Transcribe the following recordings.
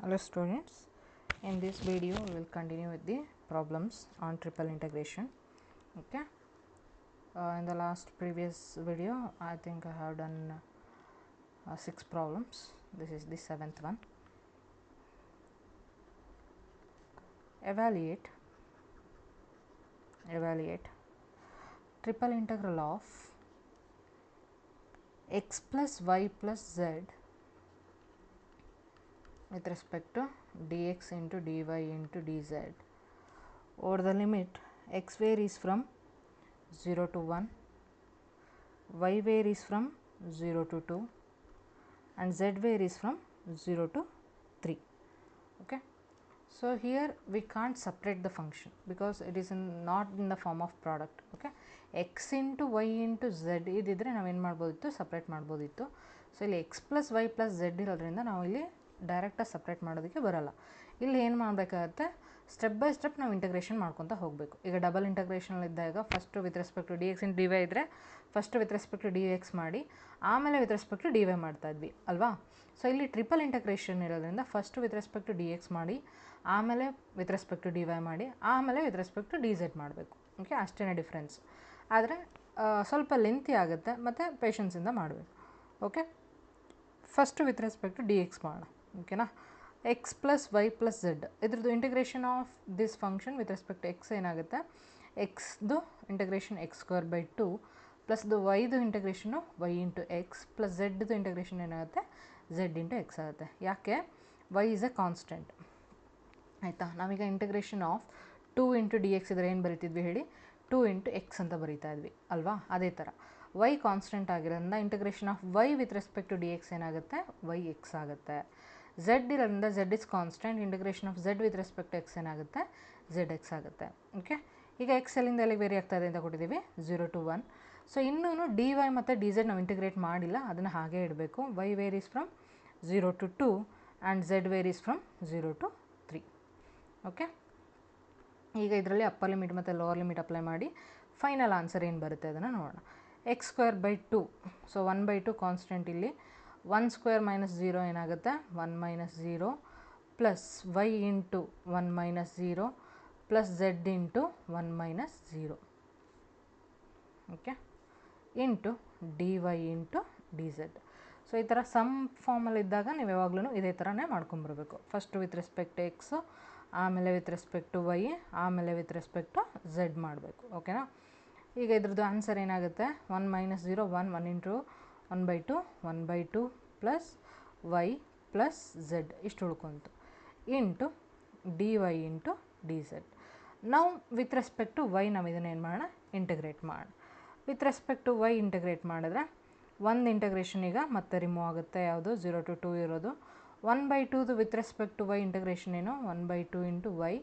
Hello students, in this video we will continue with the problems on triple integration. Okay, in the last previous video I think I have done 6 problems. This is the 7th one. Evaluate triple integral of x plus y plus z with respect to dx into dy into dz over the limit x varies from 0 to 1, y varies from 0 to 2 and z varies from 0 to 3. Okay. So, here we can't separate the function because it is not in the form of product. Okay. x into y into z ಇದಿದ್ರೆ ನಾವೇನು ಮಾಡ್ಬೋದಿತ್ತು, separate ಮಾಡ್ಬೋದಿತ್ತು. So ಇಲ್ಲಿ x plus y plus z ಇರೋದ್ರಿಂದ ನಾವು ಇಲ್ಲಿ ಡೈರೆಕ್ಟಾಗಿ separate ಮಾಡೋದಕ್ಕೆ ಬರಲ್ಲ. ಇಲ್ಲಿ ಏನು ಮಾಡಬೇಕಾಗತ್ತೆ, ಸ್ಟೆಪ್ ಬೈ ಸ್ಟೆಪ್ ನಾವು ಇಂಟಗ್ರೇಷನ್ ಮಾಡ್ಕೊತಾ ಹೋಗಬೇಕು. ಈಗ ಡಬಲ್ ಇಂಟಗ್ರೇಷನ್ ಇದ್ದಾಗ first with respect to D X in D Y ಇದ್ದರೆ first with respect to D X ಮಾಡಿ ಆಮೇಲೆ with respect to D Y ಮಾಡ್ತಾ ಇದ್ವಿ ಅಲ್ವಾ. ಸೊ ಇಲ್ಲಿ ಟ್ರಿಪಲ್ ಇಂಟಗ್ರೇಷನ್ ಇರೋದ್ರಿಂದ first with respect to D X ಮಾಡಿ ಆಮೇಲೆ with respect to D Y ಮಾಡಿ ಆಮೇಲೆ with respect to D Z ಮಾಡಬೇಕು. ಓಕೆ, ಅಷ್ಟೇ ಡಿಫ್ರೆನ್ಸ್. ಆದರೆ ಸ್ವಲ್ಪ ಲೆಂತಿ ಆಗುತ್ತೆ ಮತ್ತು ಪೇಷನ್ಸಿಂದ ಮಾಡಬೇಕು. Okay, first with respect to D X ಮಾಡೋಣ. ಓಕೆನಾ. X plus Y plus Z ಇದ್ರದ್ದು integration of this function with respect to X ಏನಾಗುತ್ತೆ, ಎಕ್ಸ್ದು ಇಂಟಿಗ್ರೇಷನ್ ಎಕ್ಸ್ ಸ್ಕ್ವೇರ್ ಬೈ 2 ಪ್ಲಸ್ದು ವೈದು integration Y into X plus ಝೆಡ್ದು ಇಂಟಿಗ್ರೇಷನ್ ಏನಾಗುತ್ತೆ, ಝೆಡ್ ಇಂಟು ಎಕ್ಸ್ ಆಗುತ್ತೆ. ಯಾಕೆ, ವೈ ಈಸ್ ಎ ಕಾನ್ಸ್ಟೆಂಟ್. ಆಯಿತಾ. ನಾವೀಗ integration of 2 into D X ಇದ್ರೆ ಏನು ಬರಿತಿದ್ವಿ ಹೇಳಿ, 2 ಇಂಟು ಎಕ್ಸ್ ಅಂತ ಬರೀತಾ ಇದ್ವಿ ಅಲ್ವಾ. ಅದೇ ಥರ ವೈ ಕಾನ್ಸ್ಟೆಂಟ್ ಆಗಿರೋದ್ರಿಂದ integration of Y with respect to D X ಏನಾಗುತ್ತೆ, ವೈ ಎಕ್ಸ್ ಆಗುತ್ತೆ. ಝೆಡ್ ಇರೋದ್ರಿಂದ Z is constant, integration of Z with respect to X ಏನಾಗುತ್ತೆ, ಝೆಡ್ ಎಕ್ಸ್ ಆಗುತ್ತೆ. ಓಕೆ, ಈಗ ಎಕ್ಸ್ ಎಲ್ಲಿಂದ ಎಲ್ಲಿಗೆ ವೇರಿ ಆಗ್ತಾಯಿದೆ ಅಂತ ಕೊಟ್ಟಿದ್ದೀವಿ, 0 to 1. ಸೊ ಇನ್ನೂ ಡಿ ವೈ ಮತ್ತು ಡಿ ಝೆಡ್ ನಾವು ಇಂಟಿಗ್ರೇಟ್ ಮಾಡಿಲ್ಲ, ಅದನ್ನು ಹಾಗೇ ಇಡಬೇಕು. Y varies from 0 to 2 and Z varies from 0 to 3. Okay, ಈಗ ಇದರಲ್ಲಿ ಅಪ್ಪರ್ ಲಿಮಿಟ್ ಮತ್ತು ಲೋವರ್ ಲಿಮಿಟ್ ಅಪ್ಲೈ ಮಾಡಿ ಫೈನಲ್ ಆನ್ಸರ್ ಏನು ಬರುತ್ತೆ ಅದನ್ನು ನೋಡೋಣ. X square by 2, so 1/2 constant, ಇಲ್ಲಿ 1 ಸ್ಕ್ವೇರ್ ಮೈನಸ್ 0 ಏನಾಗುತ್ತೆ, 1 minus 0 plus Y into 1 minus 0 plus Z into 1 minus 0. Okay, into D Y into D Z. So ಈ ಥರ ಸಮ್ ಫಾರ್ಮಲ್ಲಿದ್ದಾಗ ನೀವು ಯಾವಾಗಲೂ ಇದೇ ಥರನೇ ಮಾಡ್ಕೊಂಬರ್ಬೇಕು. First with respect to X, ಆಮೇಲೆ ವಿತ್ ರೆಸ್ಪೆಕ್ಟ್ ಟು ವೈ, ಆಮೇಲೆ ವಿತ್ ರೆಸ್ಪೆಕ್ಟ್ ಟು ಝೆಡ್ ಮಾಡಬೇಕು. ಓಕೆನಾ. ಈಗ ಇದ್ರದ್ದು ಆನ್ಸರ್ ಏನಾಗುತ್ತೆ, 1 minus 0 1 into 1/2 1/2 plus Y plus Z ಇಷ್ಟು ಉಳ್ಕೊಂತು into D Y into D Z. ನಾವು ವಿತ್ ರೆಸ್ಪೆಕ್ಟ್ ಟು ವೈ ನಾವು ಇದನ್ನು ಏನು ಮಾಡೋಣ, ಇಂಟಿಗ್ರೇಟ್ ಮಾಡೋಣ. With respect to Y integrate ಮಾಡಿದ್ರೆ ಒಂದು ಇಂಟಗ್ರೇಷನ್ ಈಗ ಮತ್ತೆ ರಿಮೂವ್ ಆಗುತ್ತೆ, ಯಾವುದು 0 to 2 ಇರೋದು. 1/2 with respect to Y integration ಏನು, 1/2 ಇಂಟು ವೈ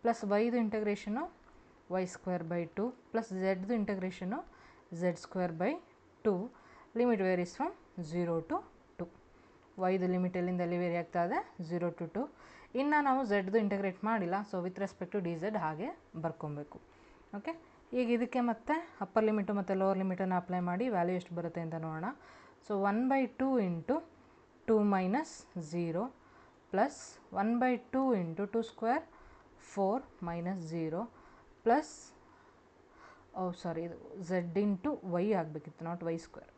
ಪ್ಲಸ್ ವೈದು integration Y square by 2 plus ಝೆಡ್ದು integration Z square by 2. Limit varies from 0 to 2. ವೈದು ಲಿಮಿಟ್ ಎಲ್ಲಿಂದ ಎಲ್ಲಿ ವೇರಿ ಆಗ್ತಾ ಇದೆ, 0 to 2. ಇನ್ನು ನಾವು ಝೆಡ್ದು ಇಂಟಗ್ರೇಟ್ ಮಾಡಿಲ್ಲ, so with respect to D Z ಹಾಗೆ ಬರ್ಕೊಬೇಕು. ಓಕೆ, ಈಗ ಇದಕ್ಕೆ ಮತ್ತೆ ಅಪ್ಪರ್ ಲಿಮಿಟು ಮತ್ತು ಲೋವರ್ ಲಿಮಿಟನ್ನು ಅಪ್ಲೈ ಮಾಡಿ ವ್ಯಾಲ್ಯೂ ಎಷ್ಟು ಬರುತ್ತೆ ಅಂತ ನೋಡೋಣ. So 1/2 into 2 minus 0 plus 1/2 into 2 square 4 minus 0 plus ಇದು ಝೆಡ್ ಇಂಟು ವೈ ಆಗಬೇಕಿತ್ತು, not Y square.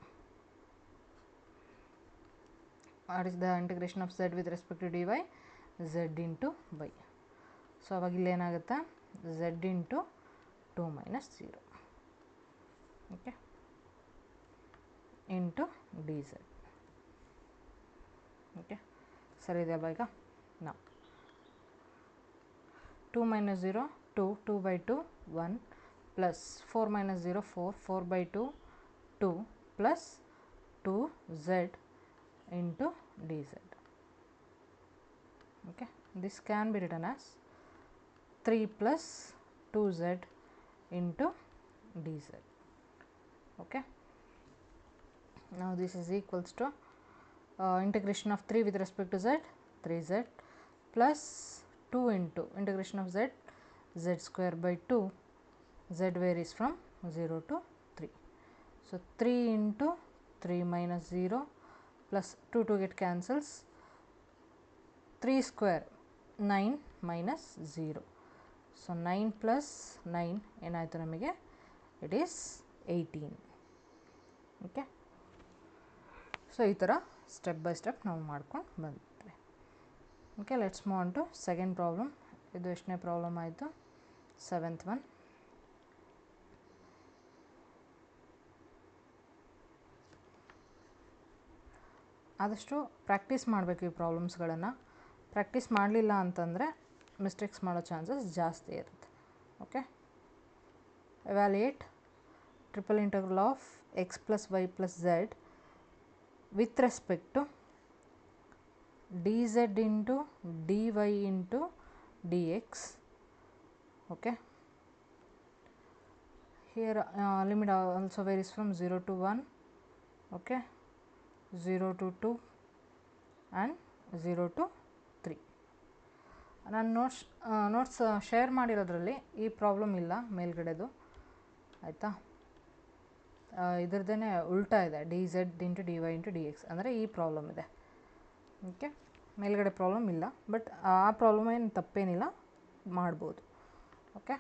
What is the integration of Z with respect to D Y, Z into Y. So ಅವಾಗ ಇಲ್ಲೇನಾಗುತ್ತೆ, Z into 2 minus 0. Okay, into D Z. Okay, ಸರಿ ಇದೆ ಅಲ್ವಾ. ಈಗ ನಾವು 2 minus 0 2 2/2 1 plus 4 minus 0 4 4/2 2 plus 2z into D Z. Okay, this can be written as 3 plus 2z into dz. Okay, now this is equals to integration of 3 with respect to z, 3z plus 2 into integration of z, z square by 2, z varies from 0 to 3. So 3 into 3 minus 0 plus 2 to get cancels, 3 square 9 minus 0. So 9 plus 9 ಏನಾಯಿತು ನಮಗೆ, it is 18. Okay, so ಈ ಥರ step by step ನಾವು ಮಾಡ್ಕೊಂಡು ಬಂದ್ವಿ. Okay, let's move on to second problem. ಇದು ಎಷ್ಟನೇ problem ಆಯಿತು? 7th one. ಆದಷ್ಟು ಪ್ರಾಕ್ಟೀಸ್ ಮಾಡಬೇಕು ಈ ಪ್ರಾಬ್ಲಮ್ಸ್ಗಳನ್ನು. ಪ್ರಾಕ್ಟೀಸ್ ಮಾಡಲಿಲ್ಲ ಅಂತಂದರೆ ಮಿಸ್ಟೇಕ್ಸ್ ಮಾಡೋ ಚಾನ್ಸಸ್ ಜಾಸ್ತಿ ಇರುತ್ತೆ. Okay, evaluate triple integral of X plus Y plus Z with respect to D Z into D Y into D X. Okay, here limit also varies from 0 to 1, okay, 0 to 2 and 0 to 3. ನಾನು notes share ಮಾಡಿರೋದ್ರಲ್ಲಿ ಈ problem ಇಲ್ಲ ಮೇಲ್ಗಡೆದು, ಆಯಿತಾ. ಇದ್ರದ್ದೇ ಉಲ್ಟಾ ಇದೆ, D Z into D Y into D X, ಅಂದರೆ ಈ problem ಇದೆ. ಓಕೆ, ಮೇಲ್ಗಡೆ ಪ್ರಾಬ್ಲಮ್ ಇಲ್ಲ, ಬಟ್ ಆ ಪ್ರಾಬ್ಲಮ್ ಏನು ತಪ್ಪೇನಿಲ್ಲ, ಮಾಡ್ಬೋದು. Okay,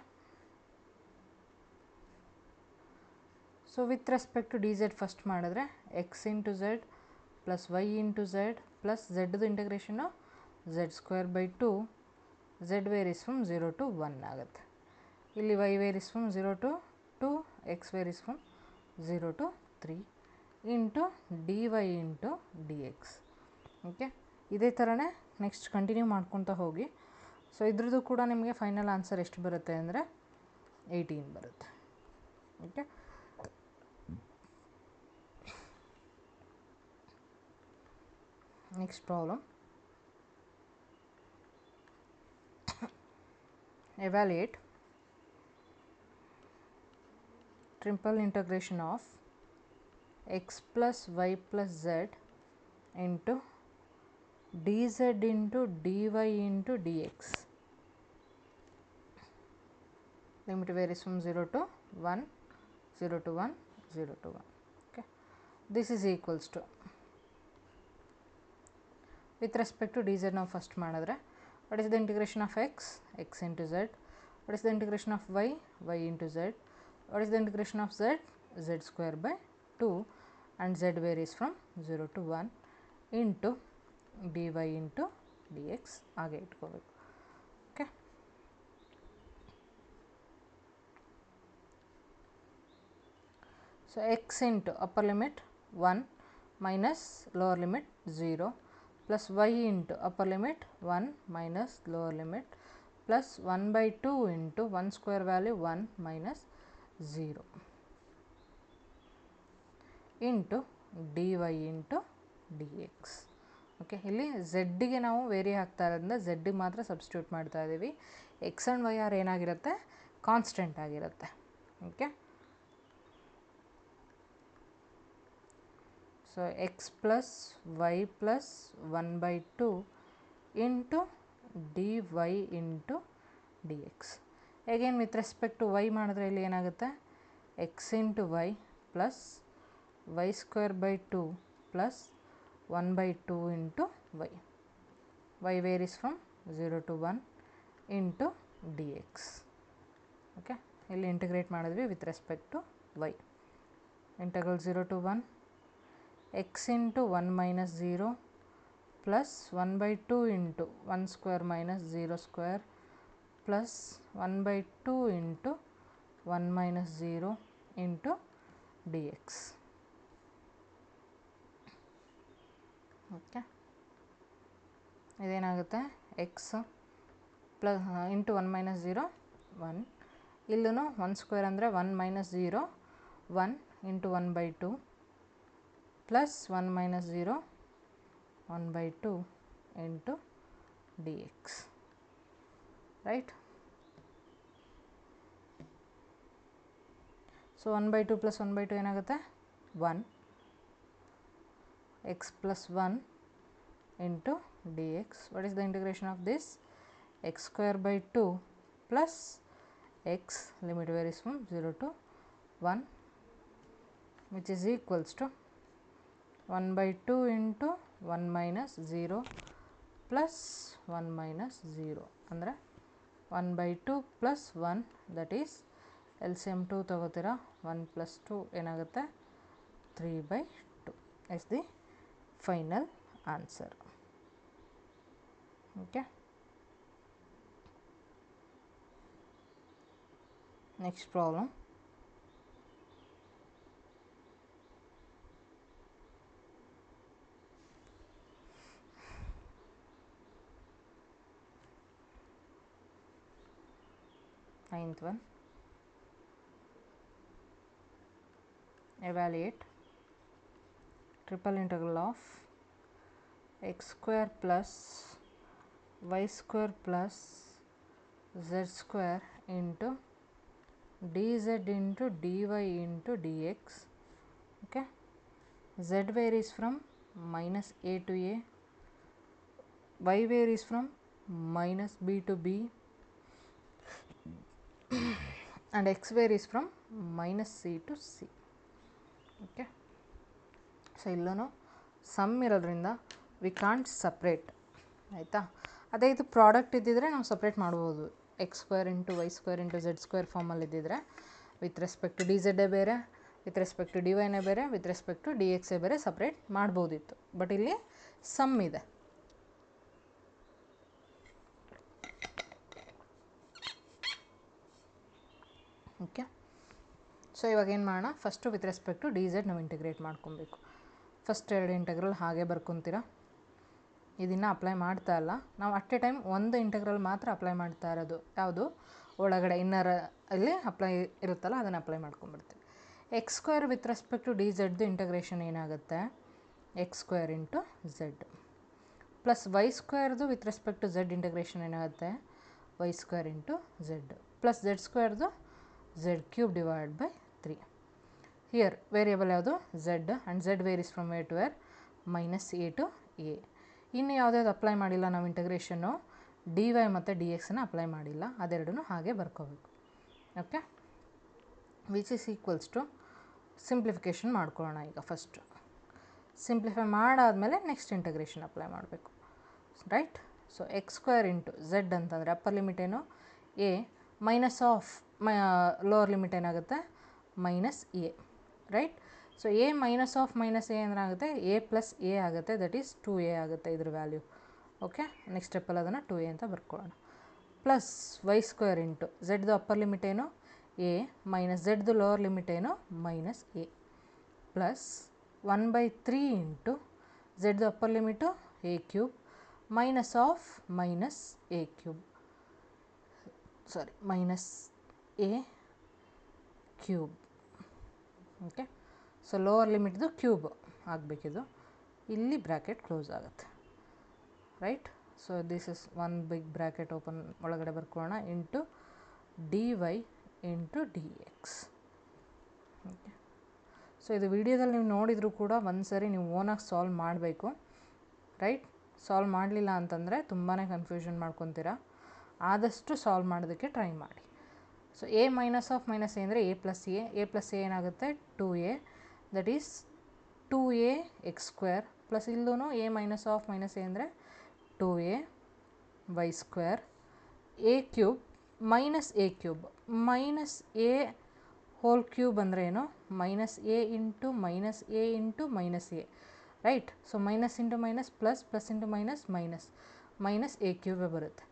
so with respect to D Z first ಮಾಡಿದ್ರೆ X into Z plus Y into Z plus ಝೆಡ್ದು integration Z square by 2, Z varies from 0 to 1 ಆಗುತ್ತೆ. ಇಲ್ಲಿ Y varies from 0 to 2, X varies from 0 to 3 into D Y into D X. Okay, ಇದೇ ಥರನೇ next continue ಮಾಡ್ಕೊತ ಹೋಗಿ. So ಇದ್ರದ್ದು ಕೂಡ ನಿಮಗೆ ಫೈನಲ್ ಆನ್ಸರ್ ಎಷ್ಟು ಬರುತ್ತೆ ಅಂದರೆ 18 ಬರುತ್ತೆ. Okay, next problem. Evaluate triple integration of x plus y plus z into dz into dy into dx. Limit varies from 0 to 1, 0 to 1, 0 to 1. Okay, this is equals to, with respect to dz ನಾವು first ಮಾಡಿದ್ರೆ what is the integration of x, x into z, what is the integration of y, y into z, what is the integration of z, z square by 2 and z varies from 0 to 1 into dy into dx ಹಾಗೆ ಇಟ್ಕೋಬೇಕು. Okay, so x into upper limit 1 minus lower limit 0 plus y into upper limit 1 minus lower limit plus 1 by 2 into 1 square value 1 minus 0 into dy into dx. Okay, ಇಲ್ಲಿ ಝೆಡ್ಡಿಗೆ ನಾವು very ಆಗ್ತಾ ಇರೋದ್ರಿಂದ ಝೆಡ್ಡಿಗೆ ಮಾತ್ರ substitute ಮಾಡ್ತಾ ಇದ್ದೀವಿ. X and why are ಏನಾಗಿರುತ್ತೆ, constant ಆಗಿರುತ್ತೆ. Okay, so x plus y plus 1 by 2 into dy into dx. Again with respect to y ಮಾಡಿದ್ರೆ ಇಲ್ಲಿ ಏನಾಗುತ್ತೆ, x into y plus y square by 2 plus 1 by 2 into y. y varies from 0 to 1 into dx. Okay, ಇಲ್ಲಿ integrate ಮಾಡಿದ್ವಿ with respect to y. Integral 0 to 1 x into 1 minus 0 plus 1 by 2 into 1 square minus 0 square plus 1 by 2 into 1 minus 0 into dx. Okay, ಇದೇನಾಗುತ್ತೆ, X plus into 1 minus 0 1, ಇಲ್ಲೂ 1 square ಅಂದರೆ 1 minus 0 1 into 1 by 2 plus 1 minus 0 1 by 2 into dx, right. So 1 by 2 plus 1 by 2 ಏನಾಗುತ್ತೆ 1, x plus 1 into dx. What is the integration of this, x square by 2 plus x, limit varies from 0 to 1, which is equals to 1 by 2 into 1 minus 0 plus 1 minus 0 ಅಂದರೆ 1/2 plus 1 that is LCM 2 ತಗೋತೀರಾ 1 plus 2 ಏನಾಗುತ್ತೆ 3/2 is the final answer. Okay, next problem. Ninth one, evaluate triple integral of x square plus y square plus z square into dz into dy into dx. Okay, z varies from minus a to a, y varies from minus b to b, and x varies from minus c to c. Okay, so ಇಲ್ಲೂ sum ಇರೋದ್ರಿಂದ we can't separate ಆಯಿತಾ. ಅದೇ ಇದು product ಇದ್ದಿದ್ರೆ ನಾವು separate ಮಾಡ್ಬೋದು. X square into Y square into Z square ಫಾರ್ಮಲ್ಲಿ ಇದ್ದಿದ್ರೆ ವಿತ್ ರೆಸ್ಪೆಕ್ಟ್ ಟು ಡಿ ಝೆಡ್ಡೇ ಬೇರೆ, ವಿತ್ ರೆಸ್ಪೆಕ್ಟ್ ಟು ಡಿ ವೈನೇ ಬೇರೆ, ವಿತ್ ರೆಸ್ಪೆಕ್ಟ್ ಟು ಡಿ ಎಕ್ಸೇ ಬೇರೆ ಸಪ್ರೇಟ್ ಮಾಡ್ಬೋದಿತ್ತು. ಬಟ್ ಇಲ್ಲಿ ಸಮ್ ಇದೆ. ಓಕೆ, ಸೊ ಇವಾಗ ಏನು ಮಾಡೋಣ, first with respect to D Z ನಾವು ಇಂಟಿಗ್ರೇಟ್ ಮಾಡ್ಕೊಬೇಕು. ಫಸ್ಟ್ ಎರಡು ಇಂಟಗ್ರಲ್ ಹಾಗೆ ಬರ್ಕೊತೀರಾ. ಇದನ್ನು ಅಪ್ಲೈ ಮಾಡ್ತಾ ಇಲ್ಲ ನಾವು, ಅಟ್ ಎ ಟೈಮ್ ಒಂದು ಇಂಟಗ್ರಲ್ ಮಾತ್ರ ಅಪ್ಲೈ ಮಾಡ್ತಾ ಇರೋದು. ಯಾವುದು ಒಳಗಡೆ ಇನ್ನರ್ ಅಲ್ಲಿ ಅಪ್ಲೈ ಇರುತ್ತಲ್ಲ ಅದನ್ನು ಅಪ್ಲೈ ಮಾಡ್ಕೊಂಬಿಡ್ತೀವಿ. X square with respect to D ಝೆಡ್ದು ಇಂಟಗ್ರೇಷನ್ ಏನಾಗುತ್ತೆ, X square into Z, plus Y ಸ್ಕ್ವೇರ್ದು with respect to Z integration ಏನಾಗುತ್ತೆ, Y square into Z, plus Z ಸ್ಕ್ವೇರ್ದು Z cube divide by 3. Here variable ಯಾವುದು Z, and Z varies from A to where minus A to A. ಇನ್ನು ಯಾವುದ್ಯಾವುದು ಅಪ್ಲೈ ಮಾಡಿಲ್ಲ ನಾವು ಇಂಟಗ್ರೇಷನ್ನು, ಡಿ ವೈ ಮತ್ತು ಡಿ ಎಕ್ಸನ್ನು ಅಪ್ಲೈ ಮಾಡಿಲ್ಲ, ಅದೆರಡೂ ಹಾಗೆ ಬರ್ಕೋಬೇಕು. Okay, which is equals to simplification ಮಾಡ್ಕೊಳ್ಳೋಣ. ಈಗ ಫಸ್ಟು ಸಿಂಪ್ಲಿಫೈ ಮಾಡಾದಮೇಲೆ ನೆಕ್ಸ್ಟ್ ಇಂಟಗ್ರೇಷನ್ ಅಪ್ಲೈ ಮಾಡಬೇಕು, right. So X square into Z ಅಂತಂದರೆ ಅಪ್ಪರ್ ಲಿಮಿಟ್ ಏನು A, minus of lower limit ಏನಾಗುತ್ತೆ minus A, right. So A minus of minus A ಅಂದರೆ ಆಗುತ್ತೆ ಎ ಪ್ಲಸ್ ಎ ಆಗುತ್ತೆ, ದಟ್ ಈಸ್ 2a ಆಗುತ್ತೆ ಇದ್ರ value. Okay, next ಸ್ಟೆಪ್ಪಲ್ಲಿ ಅದನ್ನು 2a ಅಂತ ಬರ್ಕೊಳ್ಳೋಣ. ಪ್ಲಸ್ ವೈ ಸ್ಕ್ವೇರ್ ಇಂಟು ಝೆಡ್ದು ಅಪ್ಪರ್ ಲಿಮಿಟ್ ಏನು ಎ, ಮೈನಸ್ ಝೆಡ್ದು ಲೋವರ್ ಲಿಮಿಟ್ ಏನು ಮೈನಸ್ ಎ, ಪ್ಲಸ್ 1/3 ಇಂಟು ಝೆಡ್ದು upper limit A cube minus of minus A cube, sorry minus A cube. Okay, so lower ಲಿಮಿಟ್ದು cube ಆಗಬೇಕಿದು, ಇಲ್ಲಿ bracket close ಆಗುತ್ತೆ, right. So this is one big bracket open ಒಳಗಡೆ ಬರ್ಕೊಳ್ಳೋಣ into D Y into D X. Okay, so ಇದು ವಿಡಿಯೋದಲ್ಲಿ ನೀವು ನೋಡಿದರೂ ಕೂಡ ಒಂದು ಸರಿ ನೀವು ಓನಾಗಿ ಸಾಲ್ವ್ ಮಾಡಬೇಕು, ರೈಟ್. ಸಾಲ್ವ್ ಮಾಡಲಿಲ್ಲ ಅಂತಂದರೆ ತುಂಬಾ ಕನ್ಫ್ಯೂಷನ್ ಮಾಡ್ಕೊತೀರಾ. ಆದಷ್ಟು ಸಾಲ್ವ್ ಮಾಡೋದಕ್ಕೆ ಟ್ರೈ ಮಾಡಿ. So A minus of minus A ಅಂದರೆ ಎ ಪ್ಲಸ್ ಎ ಏನಾಗುತ್ತೆ 2a, that is 2a X square, plus ಇಲ್ಲೂ A minus of minus A ಅಂದರೆ 2a Y square, A cube minus A cube, minus A whole cube ಅಂದರೆ ಏನು minus A into minus A into minus A, right. So minus into minus plus, plus into minus minus, minus A ಕ್ಯೂಬೇ ಬರುತ್ತೆ,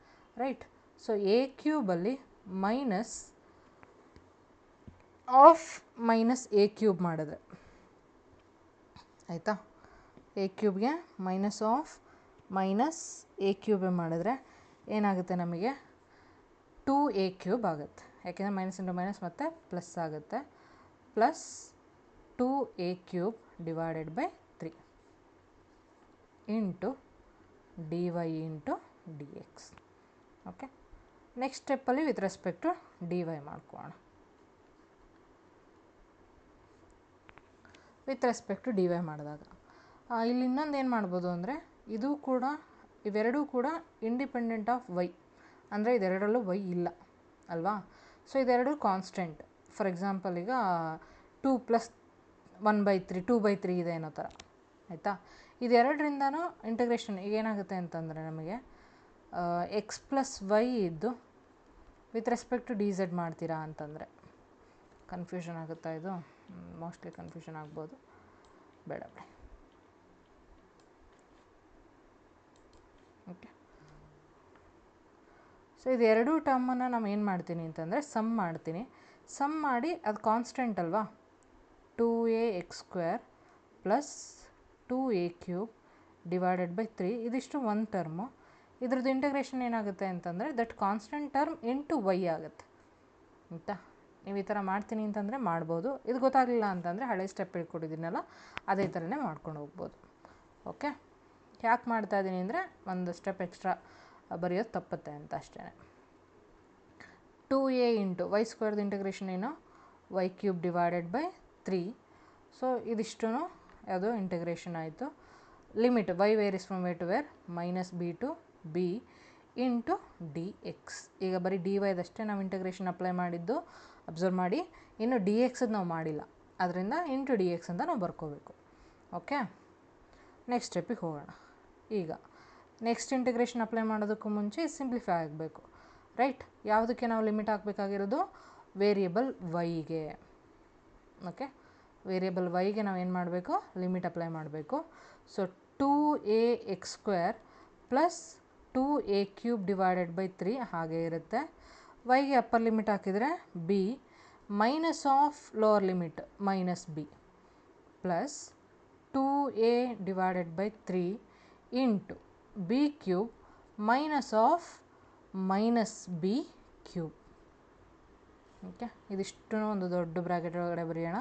right. So A ಕ್ಯೂಬಲ್ಲಿ minus of minus A cube ಮಾಡಿದ್ರೆ ಆಯಿತಾ, A ಕ್ಯೂಬ್ಗೆ minus of minus A ಕ್ಯೂಬೇ ಮಾಡಿದ್ರೆ ಏನಾಗುತ್ತೆ ನಮಗೆ 2a ಕ್ಯೂಬ್ ಆಗುತ್ತೆ, ಯಾಕೆಂದರೆ ಮೈನಸ್ ಇಂಟು ಮೈನಸ್ ಮತ್ತು ಪ್ಲಸ್ ಆಗುತ್ತೆ, plus 2a cube divided by 3 into D Y into D X. Okay, next ಸ್ಟೆಪ್ಪಲ್ಲಿ with respect to D Y ಮಾಡ್ಕೊಳ್ಳೋಣ. With respect to D Y ಮಾಡಿದಾಗ ಇಲ್ಲಿ ಇನ್ನೊಂದು ಏನು ಮಾಡ್ಬೋದು ಅಂದರೆ, ಇದು ಕೂಡ ಇವೆರಡೂ ಕೂಡ ಇಂಡಿಪೆಂಡೆಂಟ್ ಆಫ್ ವೈ, ಅಂದರೆ ಇದೆರಡರಲ್ಲೂ ವೈ ಇಲ್ಲ ಅಲ್ವಾ. ಸೊ ಇದೆರಡು ಕಾನ್ಸ್ಟೆಂಟ್. ಫಾರ್ ಎಕ್ಸಾಂಪಲ್ ಈಗ 2 + 1/3 2/3 ಇದೆ ಅನ್ನೋ ಥರ ಆಯಿತಾ. ಇದೆರಡರಿಂದನೂ ಇಂಟಿಗ್ರೇಷನ್ ಏನಾಗುತ್ತೆ ಅಂತಂದರೆ ನಮಗೆ ಎಕ್ಸ್ ಪ್ಲಸ್ ವೈ ಇದ್ದು with respect to D Z ಮಾಡ್ತೀರಾ ಅಂತಂದರೆ ಕನ್ಫ್ಯೂಷನ್ ಆಗುತ್ತಾ ಇದು? ಮೋಸ್ಟ್ಲಿ ಕನ್ಫ್ಯೂಷನ್ ಆಗ್ಬೋದು, ಬೇಡ ಬೇಡ. ಓಕೆ, ಸೊ ಇದು ಎರಡೂ ಟರ್ಮನ್ನು ನಾನು ಏನು ಮಾಡ್ತೀನಿ ಅಂತಂದರೆ ಸಮ್ ಮಾಡ್ತೀನಿ. ಸಮ್ ಮಾಡಿ ಅದು ಕಾನ್ಸ್ಟೆಂಟ್ ಅಲ್ವಾ, 2ax² plus 2a³ divided by 3 ಇದಿಷ್ಟು ಒಂದು ಟರ್ಮು. ಇದ್ರದ್ದು ಇಂಟಿಗ್ರೇಷನ್ ಏನಾಗುತ್ತೆ ಅಂತಂದರೆ that constant term into Y ಆಗುತ್ತೆ ಆಯಿತಾ. ನೀವು ಈ ಥರ ಮಾಡ್ತೀನಿ ಅಂತಂದರೆ ಮಾಡ್ಬೋದು. ಇದು ಗೊತ್ತಾಗಲಿಲ್ಲ ಅಂತಂದರೆ ಹಳೆ ಸ್ಟೆಪ್ ಹೇಳ್ಕೊಟ್ಟಿದ್ದೀನಲ್ಲ ಅದೇ ಥರನೇ ಮಾಡ್ಕೊಂಡು ಹೋಗ್ಬೋದು. ಓಕೆ, ಯಾಕೆ ಮಾಡ್ತಾಯಿದ್ದೀನಿ ಅಂದರೆ ಒಂದು ಸ್ಟೆಪ್ ಎಕ್ಸ್ಟ್ರಾ ಬರೆಯೋದು ತಪ್ಪುತ್ತೆ ಅಂತ ಅಷ್ಟೇ. 2a ಇಂಟು y² ಇಂಟಿಗ್ರೇಷನ್ ಏನು, y³ ಡಿವೈಡೆಡ್ ಬೈ 3. ಸೊ ಇದಿಷ್ಟು ಯಾವುದು ಇಂಟಿಗ್ರೇಷನ್ ಆಯಿತು. Limit y varies from a to where minus b to b into D X. ಈಗ ಬರೀ ಡಿ ವೈದಷ್ಟೇ ನಾವು ಇಂಟಿಗ್ರೇಷನ್ ಅಪ್ಲೈ ಮಾಡಿದ್ದು ಅಬ್ಸರ್ವ್ ಮಾಡಿ, ಇನ್ನು ಡಿ ಎಕ್ಸದ್ದು ನಾವು ಮಾಡಿಲ್ಲ, ಅದರಿಂದ ಇಂಟು ಡಿ ಎಕ್ಸ್ ಅಂತ ನಾವು ಬರ್ಕೋಬೇಕು. ಓಕೆ, ನೆಕ್ಸ್ಟ್ ಸ್ಟೆಪ್ಪಿಗೆ ಹೋಗೋಣ. ಈಗ ನೆಕ್ಸ್ಟ್ ಇಂಟಿಗ್ರೇಷನ್ ಅಪ್ಲೈ ಮಾಡೋದಕ್ಕೂ ಮುಂಚೆ ಸಿಂಪ್ಲಿಫೈ ಆಗಬೇಕು, ರೈಟ್? ಯಾವುದಕ್ಕೆ ನಾವು ಲಿಮಿಟ್ ಹಾಕಬೇಕಾಗಿರೋದು? ವೇರಿಯಬಲ್ ವೈಗೆ. ಓಕೆ, ವೇರಿಯಬಲ್ ವೈಗೆ ನಾವು ಏನು ಮಾಡಬೇಕು? ಲಿಮಿಟ್ ಅಪ್ಲೈ ಮಾಡಬೇಕು. So 2ax² plus 2a³ divided by 3 ಹಾಗೆ ಇರುತ್ತೆ. ವೈಗೆ ಅಪ್ಪರ್ ಲಿಮಿಟ್ ಹಾಕಿದರೆ b minus of lower limit minus b plus 2a divided by 3 into b³ minus of minus b³. Okay, ಇದಿಷ್ಟು ಒಂದು ದೊಡ್ಡ ಬ್ರ್ಯಾಕೆಟ್ ಒಳಗಡೆ ಬರೆಯೋಣ,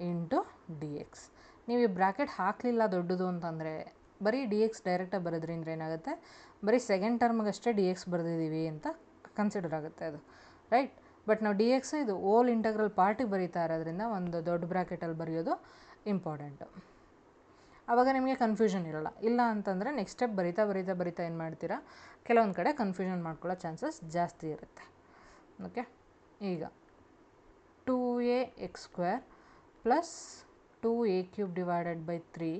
ಇಂಟು ಡಿ ಎಕ್ಸ್. ನೀವು ಈ ಬ್ರ್ಯಾಕೆಟ್ ಹಾಕಲಿಲ್ಲ ದೊಡ್ಡದು ಅಂತಂದರೆ ಬರೀ ಡಿ ಎಕ್ಸ್ ಡೈರೆಕ್ಟಾಗಿ ಬರೆದ್ರಿಂದ ಏನಾಗುತ್ತೆ, ಬರೀ ಸೆಕೆಂಡ್ ಟರ್ಮ್ಗಷ್ಟೇ ಡಿ ಎಕ್ಸ್ ಬರೆದಿದ್ದೀವಿ ಅಂತ ಕನ್ಸಿಡರ್ ಆಗುತ್ತೆ ಅದು, ರೈಟ್? ಬಟ್ ನಾವು ಡಿ ಎಕ್ಸ್ ಇದು ಓಲ್ ಇಂಟಗ್ರಲ್ ಪಾರ್ಟಿಗೆ ಬರೀತಾ ಇರೋದ್ರಿಂದ ಒಂದು ದೊಡ್ಡ ಬ್ರ್ಯಾಕೆಟಲ್ಲಿ ಬರೆಯೋದು ಇಂಪಾರ್ಟೆಂಟು. ಆವಾಗ ನಿಮಗೆ ಕನ್ಫ್ಯೂಷನ್ ಇರೋಲ್ಲ. ಇಲ್ಲ ಅಂತಂದರೆ ನೆಕ್ಸ್ಟ್ ಸ್ಟೆಪ್ ಬರಿತಾ ಬರಿತಾ ಬರಿತಾ ಏನು ಮಾಡ್ತೀರಾ, ಕೆಲವೊಂದು ಕಡೆ ಕನ್ಫ್ಯೂಷನ್ ಮಾಡ್ಕೊಳ್ಳೋ ಚಾನ್ಸಸ್ ಜಾಸ್ತಿ ಇರುತ್ತೆ. ಓಕೆ, ಈಗ 2ax² plus 2a³ divided by 3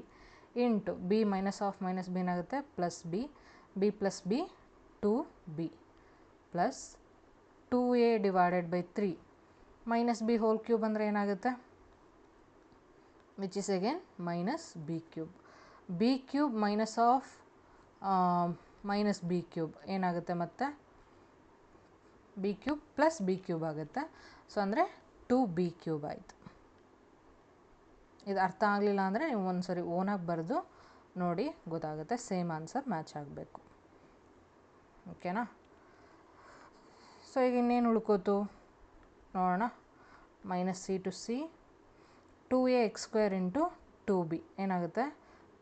into b minus of minus b ಏನಾಗುತ್ತೆ, plus b plus b 2b plus 2a divided by 3 minus b hole cube ಅಂದರೆ ಏನಾಗುತ್ತೆ, which is again minus b³ b³ minus of minus b³ ಏನಾಗುತ್ತೆ, ಮತ್ತು b³ plus b³ ಆಗುತ್ತೆ. So ಅಂದರೆ 2b³ ಆಯಿತು. ಇದು ಅರ್ಥ ಆಗಲಿಲ್ಲ ಅಂದರೆ ನೀವು ಒಂದು ಸರಿ ಓನಾಗಿ ಬರೆದು ನೋಡಿ, ಗೊತ್ತಾಗುತ್ತೆ. ಸೇಮ್ ಆನ್ಸರ್ ಮ್ಯಾಚ್ ಆಗಬೇಕು. ಓಕೆನಾ? ಸೊ ಈಗ ಇನ್ನೇನು ಉಳ್ಕೋತು ನೋಡೋಣ. Minus C to C 2ax² into 2b ಏನಾಗುತ್ತೆ,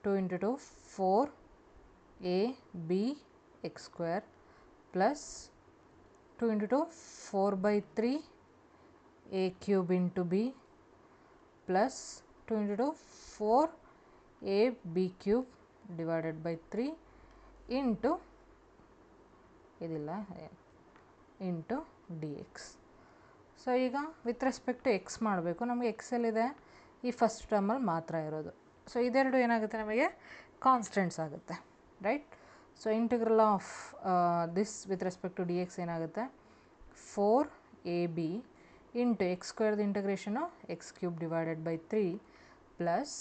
2 into 2 4ab(x²) plus 2 into 2 4/3 a³ into b plus 2 into 2 4ab³ divided by 3 into ಇದಿಲ್ಲ ಇಂಟು ಡಿ ಎಕ್ಸ್. ಸೊ ಈಗ ವಿತ್ ರೆಸ್ಪೆಕ್ಟ್ ಟು ಎಕ್ಸ್ ಮಾಡಬೇಕು. ನಮಗೆ ಎಕ್ಸಲ್ಲಿದೆ ಈ ಫಸ್ಟ್ ಟರ್ಮಲ್ಲಿ ಮಾತ್ರ ಇರೋದು. ಸೊ ಇದೆರಡು ಏನಾಗುತ್ತೆ, ನಮಗೆ ಕಾನ್ಸ್ಟೆಂಟ್ಸ್ ಆಗುತ್ತೆ, right? So integral of this with respect to D X ಏನಾಗುತ್ತೆ, 4ab into x² integration x³ divided by 3 plus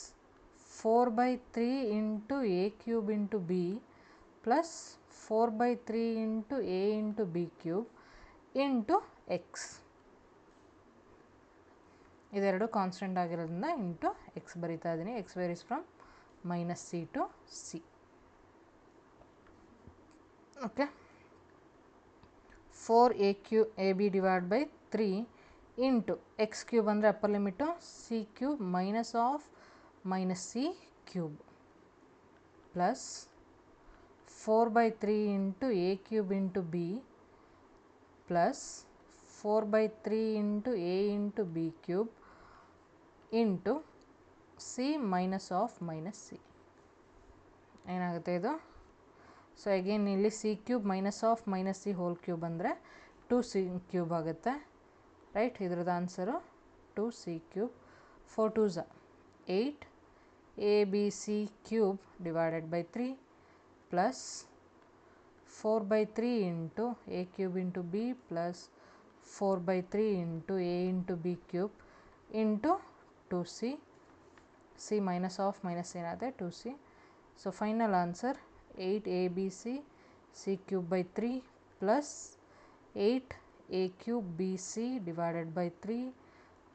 4/3 into a³ into b plus 4/3 into a into b³ into X. ಇದೆರಡು constant ಆಗಿರೋದ್ರಿಂದ into X ಬರಿತಾ ಇದ್ದೀನಿ. X varies from minus C to C. Okay, 4ab divide by 3 into x³ ಅಂದರೆ upper limit c³ minus of minus c³ plus 4/3 into a³ into b plus 4/3 into a into b³ into C minus of minus C. ಏನಾಗುತ್ತೆ ಇದು? So again ಇಲ್ಲಿ c³ minus of minus C hole cube ಅಂದರೆ 2c³ ಆಗುತ್ತೆ, right? ಇದ್ರದ್ದು answer 2c³. 4 2s 8 ABC cube divided by 3 plus 4 by 3 into A cube into B plus 4 by 3 into A into B cube into 2C. C minus of minus ಏನದೆ 2C. So final answer 8ABC C cube by 3 plus 8A cube BC divided by 3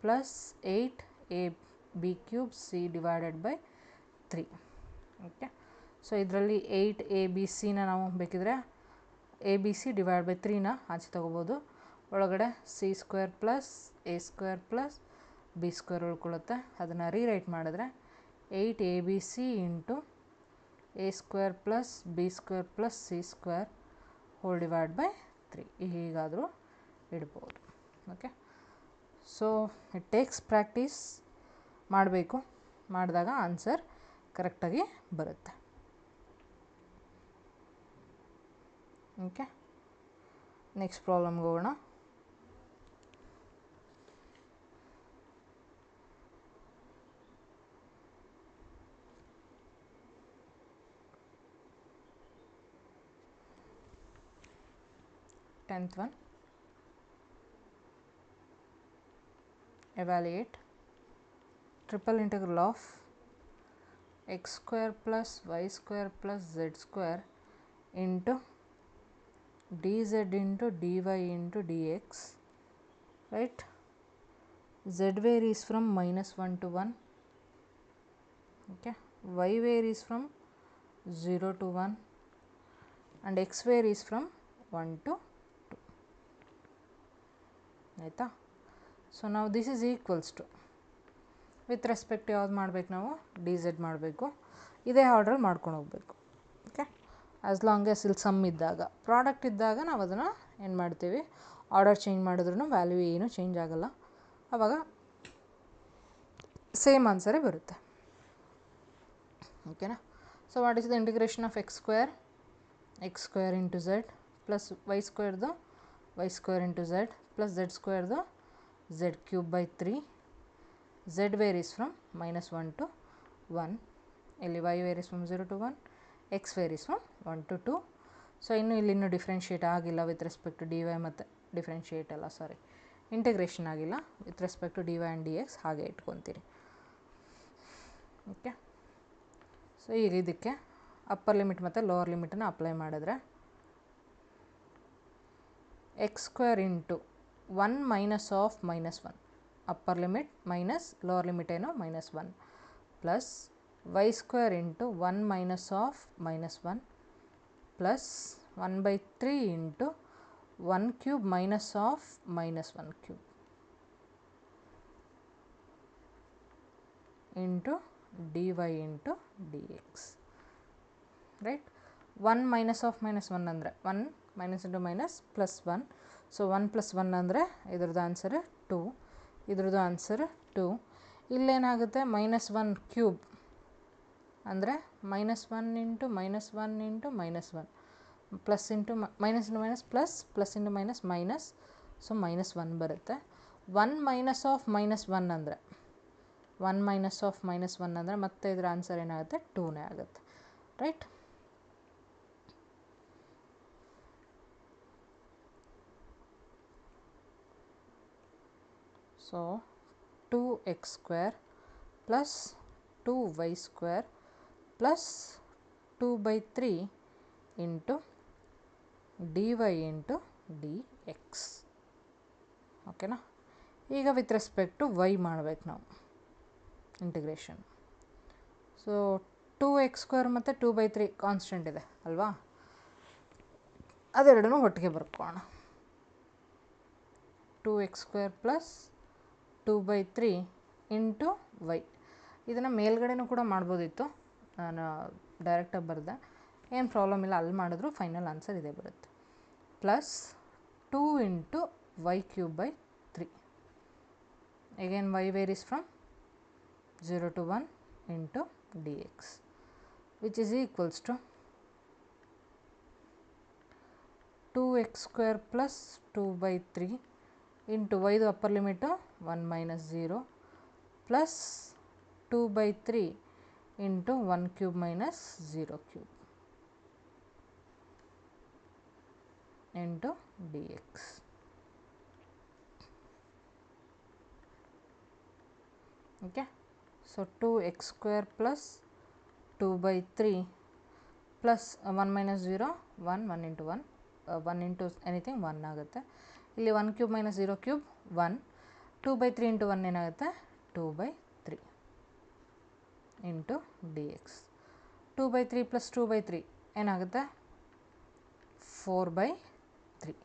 plus 8AB cube C divided by 3. Okay, so ಇದರಲ್ಲಿ 8ABC ನಾವು ಬೇಕಿದ್ರೆ ABC divide by 3ನ ಆಚೆ ತಗೋಬೋದು. ಒಳಗಡೆ C² plus A² plus B² ಉಳ್ಕೊಳ್ಳುತ್ತೆ. ಅದನ್ನು rewrite ಮಾಡಿದ್ರೆ 8ABC into A² plus B² plus C² hole divide by 3 ಹೀಗಾದರೂ ಇಡ್ಬೋದು. Okay, so it takes practice ಮಾಡಬೇಕು, ಮಾಡಿದಾಗ ಆನ್ಸರ್ ಕರೆಕ್ಟಾಗಿ ಬರುತ್ತೆ. ಓಕೆ, ನೆಕ್ಸ್ಟ್ ಪ್ರಾಬ್ಲಮ್ಗೆ ಹೋಗೋಣ. Tenth one, evaluate triple integral of x square plus y square plus z square into dz into dy into dx, right? Z varies from -1 to 1, okay, y varies from 0 to 1 and x varies from 1 to 2. ಆಯಿತಾ? So ನಾವು this is equals to with respect ಯಾವ್ದು ಮಾಡಬೇಕು, ನಾವು D Z ಮಾಡಬೇಕು. ಇದೇ ಆರ್ಡ್ರಲ್ಲಿ ಮಾಡ್ಕೊಂಡು ಹೋಗಬೇಕು. ಓಕೆ, ಆ್ಯಸ್ ಲಾಂಗ್ ಆಸ್ ಇಲ್ಲಿ ಸಮ್ ಇದ್ದಾಗ, ಪ್ರಾಡಕ್ಟ್ ಇದ್ದಾಗ ನಾವು ಅದನ್ನು ಏನು ಮಾಡ್ತೀವಿ, ಆರ್ಡರ್ ಚೇಂಜ್ ಮಾಡಿದ್ರೂ ವ್ಯಾಲ್ಯೂ ಏನೂ ಚೇಂಜ್ ಆಗೋಲ್ಲ, ಆವಾಗ ಸೇಮ್ ಆನ್ಸರೇ ಬರುತ್ತೆ. ಓಕೆನಾ? So what is the integration of X square into Z plus Y square into Z plus Z ಸ್ಕ್ವೇರ್ದು Z cube by 3. Z varies from -1 to 1, ಇಲ್ಲಿ y varies from 0 to 1, x varies from 1 to 2. So ಇನ್ನೂ differentiate ಆಗಿಲ್ಲ with respect to D Y, ಮತ್ತು integration ಆಗಿಲ್ಲ with respect to D Y and D X, ಹಾಗೆ ಇಟ್ಕೊತೀರಿ. Okay, so ಈಗ ಇದಕ್ಕೆ upper limit ಮತ್ತು ಲೋವರ್ ಲಿಮಿಟನ್ನು ಅಪ್ಲೈ ಮಾಡಿದ್ರೆ X square into 1 minus of -1, upper limit minus lower limit ಏನು -1, plus Y square into 1 minus of -1 plus 1/3 into 1 cube minus of -1 cube into D Y into D X, right? 1 minus of -1 ಅಂದರೆ 1 minus into minus plus 1, so 1 plus 1 ಅಂದರೆ ಇದ್ರದ್ದು answer 2, ಇದ್ರದ್ದು answer 2. ಇಲ್ಲೇನಾಗುತ್ತೆ, -1 cube ಅಂದರೆ -1 into -1 into -1 plus into minus into minus plus, plus into minus minus, so -1 ಬರುತ್ತೆ. 1 minus of -1 ಅಂದರೆ 1 minus of -1 ಅಂದರೆ ಮತ್ತೆ ಇದರ ಆನ್ಸರ್ ಏನಾಗುತ್ತೆ, 2ನೇ ಆಗುತ್ತೆ, right? So 2x square plus 2y square plus 2/3 into dy into dx. ಓಕೆನಾ? ಈಗ ವಿತ್ ರೆಸ್ಪೆಕ್ಟ್ ಟು y ಮಾಡಬೇಕು ನಾವು ಇಂಟಿಗ್ರೇಷನ್. ಸೊ 2x² ಮತ್ತು 2/3 ಕಾನ್ಸ್ಟೆಂಟ್ ಇದೆ ಅಲ್ವಾ, ಅದೆರಡನ್ನೂ ಒಟ್ಟಿಗೆ ಬರ್ಕೋಣ. 2x² plus 2/3 into Y. ಇದನ್ನು ಮೇಲ್ಗಡೆನೂ ಕೂಡ ಮಾಡ್ಬೋದಿತ್ತು, ನಾನು ಡೈರೆಕ್ಟಾಗಿ ಬರೆದೆ, ಏನು ಪ್ರಾಬ್ಲಮ್ ಇಲ್ಲ, ಅಲ್ಲಿ ಮಾಡಿದ್ರು ಫೈನಲ್ ಆನ್ಸರ್ ಇದೇ ಬರುತ್ತೆ. Plus 2 into y cube by 3. Again y varies from 0 to 1 into D x, which is equals to 2x² plus 2/3 into ವೈದು upper limit 1 minus 0 plus 2/3 into 1 cube minus 0 cube into D X. Okay, so 2x square plus 2/3 plus 1 minus 0 1 1 into 1 1 into anything 1 ಆಗುತ್ತೆ. ಇಲ್ಲಿ 1 cube minus 0 cube 1 2/3 into 1 ಏನಾಗುತ್ತೆ 2/3 into D X. 2/3 plus 2/3 ಏನಾಗುತ್ತೆ 4/3.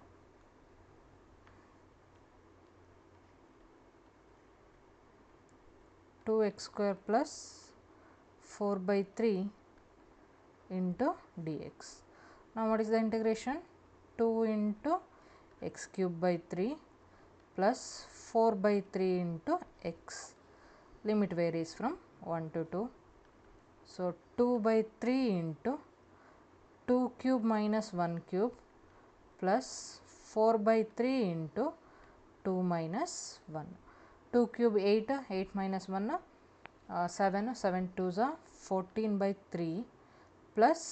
Two X square plus 4/3 into dx. Now what is the integration? 2 into x cube by 3 plus 4/3 into x. Limit varies from 1 to 2. So 2/3 into 2 cube minus 1 cube plus 4/3 into 2 minus 1. 2 cube 8, 8 minus 1 7, 7 2s 14/3 plus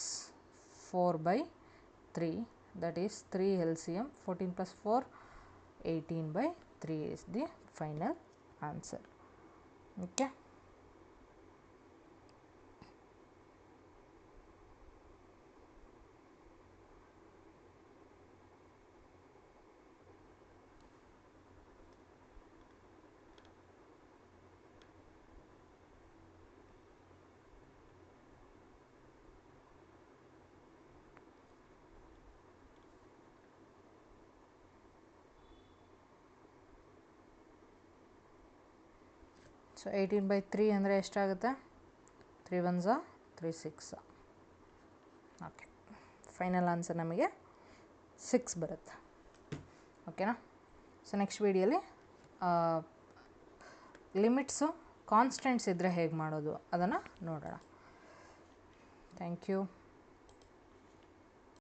4/3, that is 3 LCM, 14 plus 4 18/3 is the final answer. Okay. So 18/3 ಅಂದರೆ ಎಷ್ಟಾಗುತ್ತೆ 3 1s 3 6. Okay, final answer ನಮಗೆ 6 ಬರುತ್ತೆ. ಓಕೆನಾ. So next ವಿಡಿಯೋಲಿ limits constants ಇದ್ದರೆ ಹೇಗೆ ಮಾಡೋದು ಅದನ್ನು ನೋಡೋಣ. Thank you.